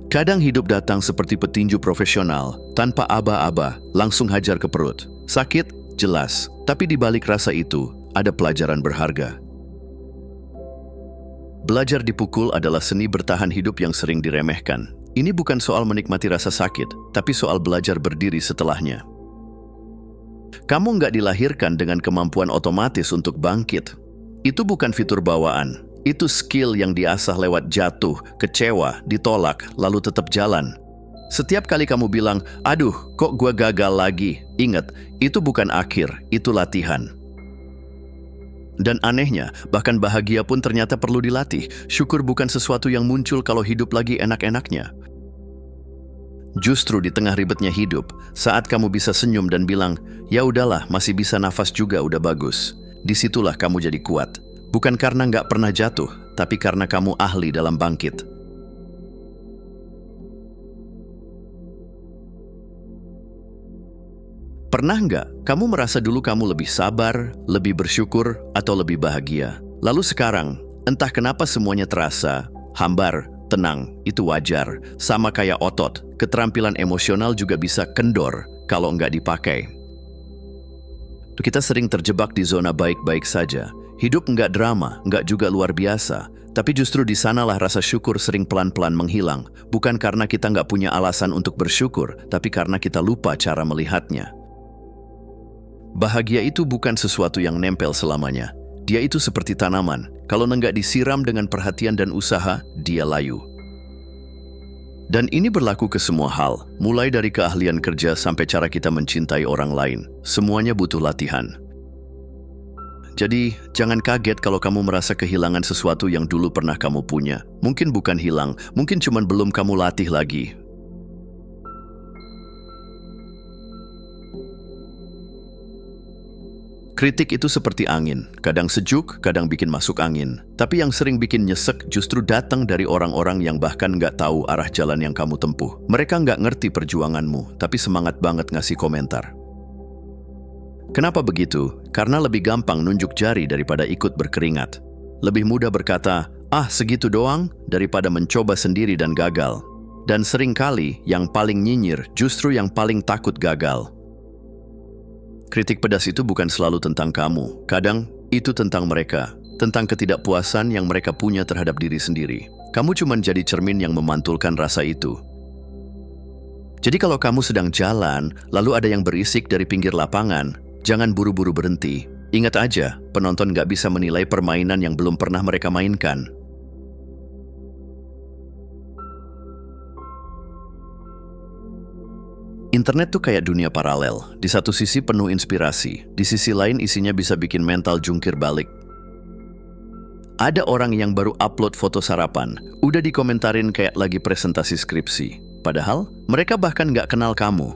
Kadang hidup datang seperti petinju profesional, tanpa aba-aba, langsung hajar ke perut. Sakit? Jelas. Tapi di balik rasa itu, ada pelajaran berharga. Belajar dipukul adalah seni bertahan hidup yang sering diremehkan. Ini bukan soal menikmati rasa sakit, tapi soal belajar berdiri setelahnya. Kamu nggak dilahirkan dengan kemampuan otomatis untuk bangkit. Itu bukan fitur bawaan. Itu skill yang diasah lewat jatuh, kecewa, ditolak, lalu tetap jalan. Setiap kali kamu bilang, aduh, kok gua gagal lagi? Ingat, itu bukan akhir, itu latihan. Dan anehnya, bahkan bahagia pun ternyata perlu dilatih. Syukur bukan sesuatu yang muncul kalau hidup lagi enak-enaknya. Justru di tengah ribetnya hidup, saat kamu bisa senyum dan bilang, ya udahlah, masih bisa nafas juga udah bagus. Disitulah kamu jadi kuat. Bukan karena nggak pernah jatuh, tapi karena kamu ahli dalam bangkit. Pernah nggak kamu merasa dulu kamu lebih sabar, lebih bersyukur, atau lebih bahagia? Lalu sekarang, entah kenapa semuanya terasa hambar, tenang, itu wajar. Sama kayak otot, keterampilan emosional juga bisa kendor kalau nggak dipakai. Kita sering terjebak di zona baik-baik saja. Hidup nggak drama, nggak juga luar biasa. Tapi justru di sanalah rasa syukur sering pelan-pelan menghilang. Bukan karena kita nggak punya alasan untuk bersyukur, tapi karena kita lupa cara melihatnya. Bahagia itu bukan sesuatu yang nempel selamanya. Dia itu seperti tanaman. Kalau nggak disiram dengan perhatian dan usaha, dia layu. Dan ini berlaku ke semua hal, mulai dari keahlian kerja sampai cara kita mencintai orang lain. Semuanya butuh latihan. Jadi, jangan kaget kalau kamu merasa kehilangan sesuatu yang dulu pernah kamu punya. Mungkin bukan hilang, mungkin cuma belum kamu latih lagi. Kritik itu seperti angin, kadang sejuk, kadang bikin masuk angin. Tapi yang sering bikin nyesek justru datang dari orang-orang yang bahkan nggak tahu arah jalan yang kamu tempuh. Mereka nggak ngerti perjuanganmu, tapi semangat banget ngasih komentar. Kenapa begitu? Karena lebih gampang nunjuk jari daripada ikut berkeringat. Lebih mudah berkata, segitu doang, daripada mencoba sendiri dan gagal. Dan seringkali yang paling nyinyir justru yang paling takut gagal. Kritik pedas itu bukan selalu tentang kamu. Kadang itu tentang mereka. Tentang ketidakpuasan yang mereka punya terhadap diri sendiri. Kamu cuma jadi cermin yang memantulkan rasa itu. Jadi kalau kamu sedang jalan, lalu ada yang berisik dari pinggir lapangan, jangan buru-buru berhenti. Ingat aja, penonton nggak bisa menilai permainan yang belum pernah mereka mainkan. Internet tuh kayak dunia paralel. Di satu sisi penuh inspirasi, di sisi lain isinya bisa bikin mental jungkir balik. Ada orang yang baru upload foto sarapan, udah dikomentarin kayak lagi presentasi skripsi. Padahal, mereka bahkan nggak kenal kamu.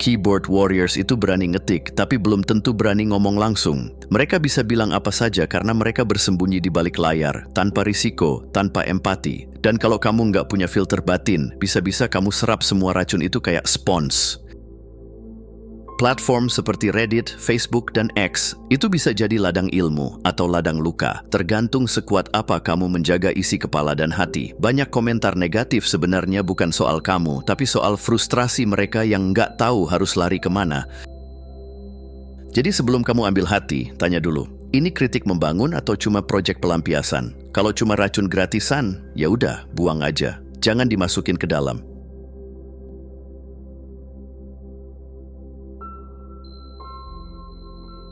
Keyboard warriors itu berani ngetik, tapi belum tentu berani ngomong langsung. Mereka bisa bilang apa saja karena mereka bersembunyi di balik layar, tanpa risiko, tanpa empati. Dan kalau kamu nggak punya filter batin, bisa-bisa kamu serap semua racun itu kayak spons. Platform seperti Reddit, Facebook, dan X itu bisa jadi ladang ilmu atau ladang luka, tergantung sekuat apa kamu menjaga isi kepala dan hati. Banyak komentar negatif sebenarnya bukan soal kamu, tapi soal frustrasi mereka yang nggak tahu harus lari kemana. Jadi sebelum kamu ambil hati, tanya dulu, ini kritik membangun atau cuma proyek pelampiasan? Kalau cuma racun gratisan, ya udah, buang aja. Jangan dimasukin ke dalam.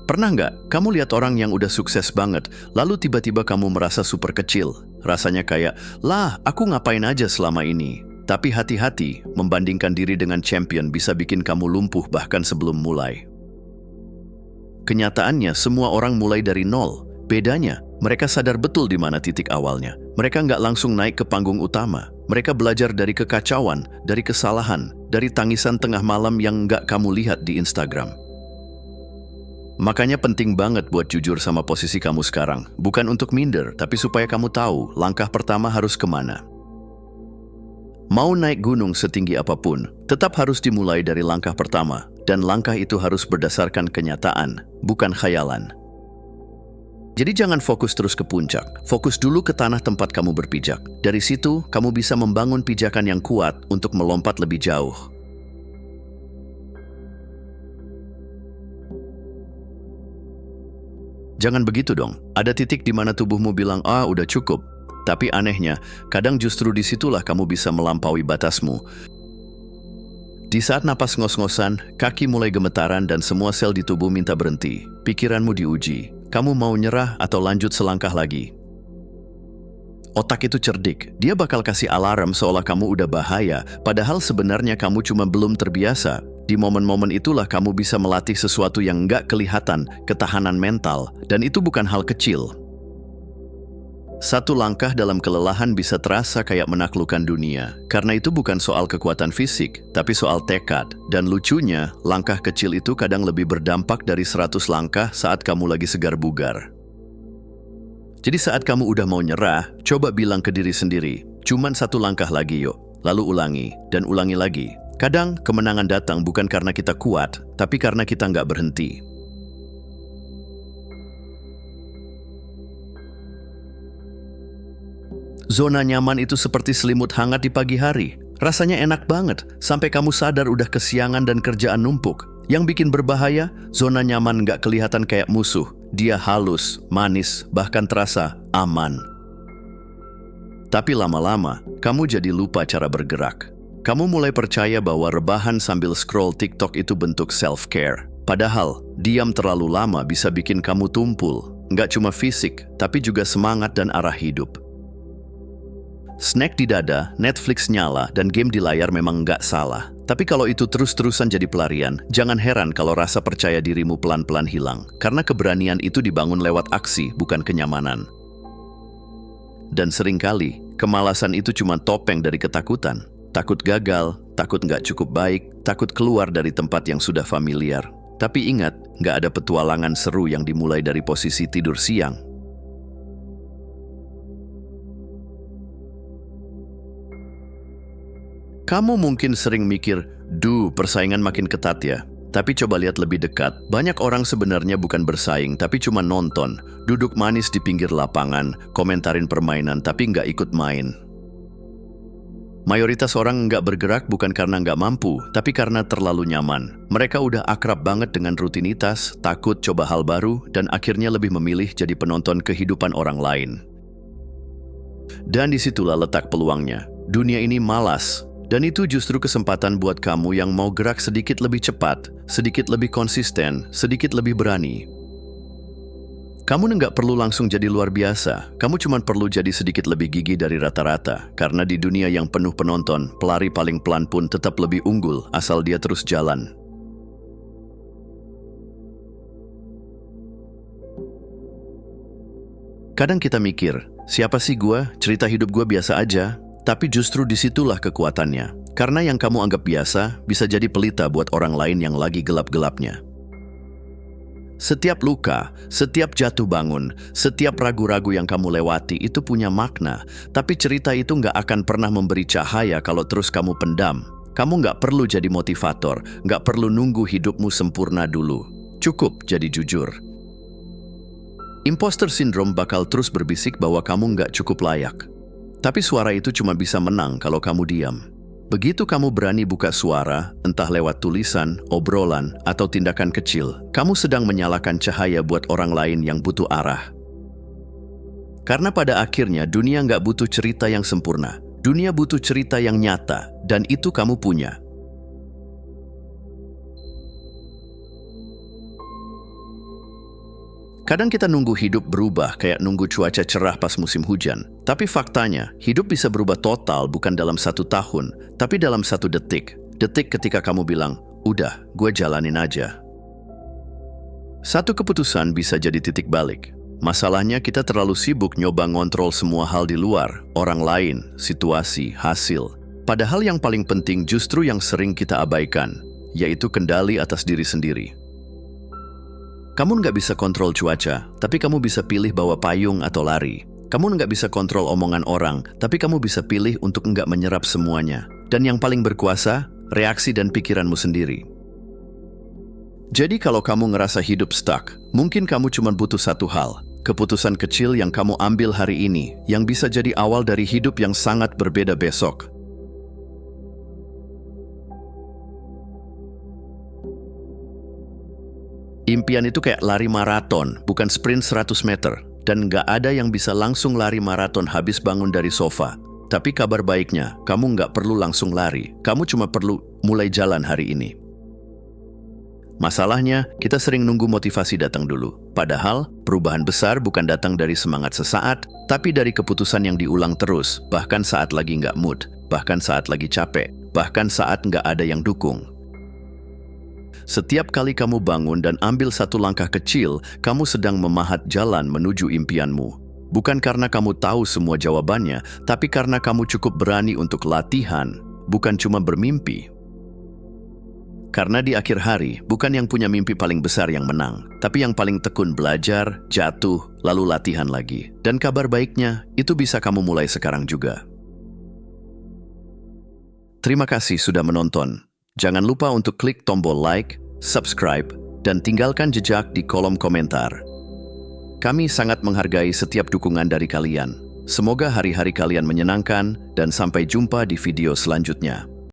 Pernah nggak kamu lihat orang yang udah sukses banget, lalu tiba-tiba kamu merasa super kecil? Rasanya kayak, lah aku ngapain aja selama ini? Tapi hati-hati, membandingkan diri dengan champion bisa bikin kamu lumpuh bahkan sebelum mulai. Kenyataannya semua orang mulai dari nol. Bedanya, mereka sadar betul di mana titik awalnya. Mereka nggak langsung naik ke panggung utama. Mereka belajar dari kekacauan, dari kesalahan, dari tangisan tengah malam yang nggak kamu lihat di Instagram. Makanya penting banget buat jujur sama posisi kamu sekarang. Bukan untuk minder, tapi supaya kamu tahu langkah pertama harus kemana. Mau naik gunung setinggi apapun, tetap harus dimulai dari langkah pertama. Dan langkah itu harus berdasarkan kenyataan, bukan khayalan. Jadi jangan fokus terus ke puncak. Fokus dulu ke tanah tempat kamu berpijak. Dari situ, kamu bisa membangun pijakan yang kuat untuk melompat lebih jauh. Jangan begitu dong. Ada titik di mana tubuhmu bilang, udah cukup. Tapi anehnya, kadang justru disitulah kamu bisa melampaui batasmu. Di saat napas ngos-ngosan, kaki mulai gemetaran dan semua sel di tubuh minta berhenti. Pikiranmu diuji. Kamu mau nyerah atau lanjut selangkah lagi? Otak itu cerdik. Dia bakal kasih alarm seolah kamu udah bahaya, padahal sebenarnya kamu cuma belum terbiasa. Di momen-momen itulah kamu bisa melatih sesuatu yang nggak kelihatan, ketahanan mental, dan itu bukan hal kecil. Satu langkah dalam kelelahan bisa terasa kayak menaklukkan dunia, karena itu bukan soal kekuatan fisik, tapi soal tekad. Dan lucunya, langkah kecil itu kadang lebih berdampak dari 100 langkah saat kamu lagi segar bugar. Jadi saat kamu udah mau nyerah, coba bilang ke diri sendiri, cuman 1 langkah lagi yuk, lalu ulangi, dan ulangi lagi. Kadang kemenangan datang bukan karena kita kuat, tapi karena kita nggak berhenti. Zona nyaman itu seperti selimut hangat di pagi hari. Rasanya enak banget, sampai kamu sadar udah kesiangan dan kerjaan numpuk. Yang bikin berbahaya, zona nyaman nggak kelihatan kayak musuh. Dia halus, manis, bahkan terasa aman. Tapi lama-lama, kamu jadi lupa cara bergerak. Kamu mulai percaya bahwa rebahan sambil scroll TikTok itu bentuk self-care. Padahal, diam terlalu lama bisa bikin kamu tumpul. Nggak cuma fisik, tapi juga semangat dan arah hidup. Snack di dada, Netflix nyala, dan game di layar memang nggak salah. Tapi kalau itu terus-terusan jadi pelarian, jangan heran kalau rasa percaya dirimu pelan-pelan hilang. Karena keberanian itu dibangun lewat aksi, bukan kenyamanan. Dan seringkali, kemalasan itu cuma topeng dari ketakutan. Takut gagal, takut nggak cukup baik, takut keluar dari tempat yang sudah familiar. Tapi ingat, nggak ada petualangan seru yang dimulai dari posisi tidur siang. Kamu mungkin sering mikir, persaingan makin ketat ya. Tapi coba lihat lebih dekat, banyak orang sebenarnya bukan bersaing, tapi cuma nonton. Duduk manis di pinggir lapangan, komentarin permainan, tapi nggak ikut main. Mayoritas orang nggak bergerak bukan karena nggak mampu, tapi karena terlalu nyaman. Mereka udah akrab banget dengan rutinitas, takut coba hal baru, dan akhirnya lebih memilih jadi penonton kehidupan orang lain. Dan disitulah letak peluangnya. Dunia ini malas, dan itu justru kesempatan buat kamu yang mau gerak sedikit lebih cepat, sedikit lebih konsisten, sedikit lebih berani. Kamu nggak perlu langsung jadi luar biasa, kamu cuma perlu jadi sedikit lebih gigih dari rata-rata. Karena di dunia yang penuh penonton, pelari paling pelan pun tetap lebih unggul asal dia terus jalan. Kadang kita mikir, siapa sih gue? Cerita hidup gue biasa aja. Tapi justru disitulah kekuatannya. Karena yang kamu anggap biasa, bisa jadi pelita buat orang lain yang lagi gelap-gelapnya. Setiap luka, setiap jatuh bangun, setiap ragu-ragu yang kamu lewati itu punya makna. Tapi cerita itu nggak akan pernah memberi cahaya kalau terus kamu pendam. Kamu nggak perlu jadi motivator, nggak perlu nunggu hidupmu sempurna dulu. Cukup jadi jujur. Imposter syndrome bakal terus berbisik bahwa kamu nggak cukup layak. Tapi suara itu cuma bisa menang kalau kamu diam. Begitu kamu berani buka suara, entah lewat tulisan, obrolan, atau tindakan kecil, kamu sedang menyalakan cahaya buat orang lain yang butuh arah. Karena pada akhirnya dunia nggak butuh cerita yang sempurna. Dunia butuh cerita yang nyata, dan itu kamu punya. Kadang kita nunggu hidup berubah kayak nunggu cuaca cerah pas musim hujan. Tapi faktanya, hidup bisa berubah total bukan dalam 1 tahun, tapi dalam 1 detik. Detik ketika kamu bilang, udah, gue jalanin aja. Satu keputusan bisa jadi titik balik. Masalahnya kita terlalu sibuk nyoba ngontrol semua hal di luar, orang lain, situasi, hasil. Padahal yang paling penting justru yang sering kita abaikan, yaitu kendali atas diri sendiri. Kamu nggak bisa kontrol cuaca, tapi kamu bisa pilih bawa payung atau lari. Kamu nggak bisa kontrol omongan orang, tapi kamu bisa pilih untuk nggak menyerap semuanya. Dan yang paling berkuasa, reaksi dan pikiranmu sendiri. Jadi kalau kamu ngerasa hidup stuck, mungkin kamu cuma butuh satu hal. keputusan kecil yang kamu ambil hari ini yang bisa jadi awal dari hidup yang sangat berbeda besok. Impian itu kayak lari maraton, bukan sprint 100 meter. Dan nggak ada yang bisa langsung lari maraton habis bangun dari sofa. Tapi kabar baiknya, kamu nggak perlu langsung lari. Kamu cuma perlu mulai jalan hari ini. Masalahnya, kita sering nunggu motivasi datang dulu. Padahal, perubahan besar bukan datang dari semangat sesaat, tapi dari keputusan yang diulang terus, bahkan saat lagi nggak mood, bahkan saat lagi capek, bahkan saat nggak ada yang dukung. Setiap kali kamu bangun dan ambil satu langkah kecil, kamu sedang memahat jalan menuju impianmu. Bukan karena kamu tahu semua jawabannya, tapi karena kamu cukup berani untuk latihan, bukan cuma bermimpi. Karena di akhir hari, bukan yang punya mimpi paling besar yang menang, tapi yang paling tekun belajar, jatuh, lalu latihan lagi. Dan kabar baiknya, itu bisa kamu mulai sekarang juga. Terima kasih sudah menonton. Jangan lupa untuk klik tombol like, subscribe, dan tinggalkan jejak di kolom komentar. Kami sangat menghargai setiap dukungan dari kalian. Semoga hari-hari kalian menyenangkan, dan sampai jumpa di video selanjutnya.